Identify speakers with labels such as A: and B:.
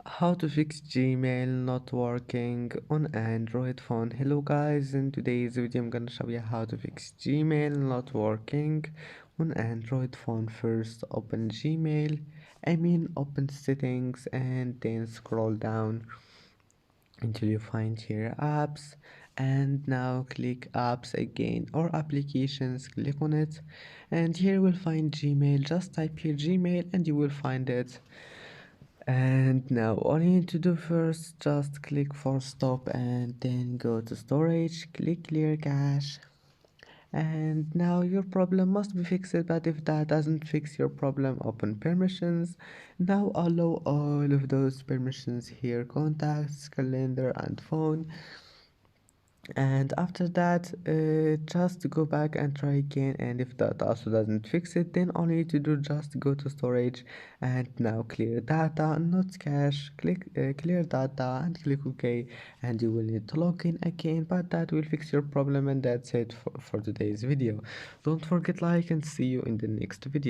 A: How to fix Gmail not working on Android phone. Hello guys, in today's video I'm gonna show you how to fix Gmail not working on Android phone. First open Gmail, open settings and then scroll down until you find here apps, and now click apps again or applications, click on it, and here we'll find Gmail. Just type here Gmail and you will find it. And now all you need to do first, just click for stop and then go to storage, click clear cache, and now your problem must be fixed. But if that doesn't fix your problem, open permissions. Now allow all of those permissions here: contacts, calendar and phone. And after that, just go back and try again, and if that also doesn't fix it, then all you need to do, just go to storage and now clear data, not cache. Click clear data and click OK, and you will need to log in again, but that will fix your problem. And that's it for today's video. Don't forget like and see you in the next video.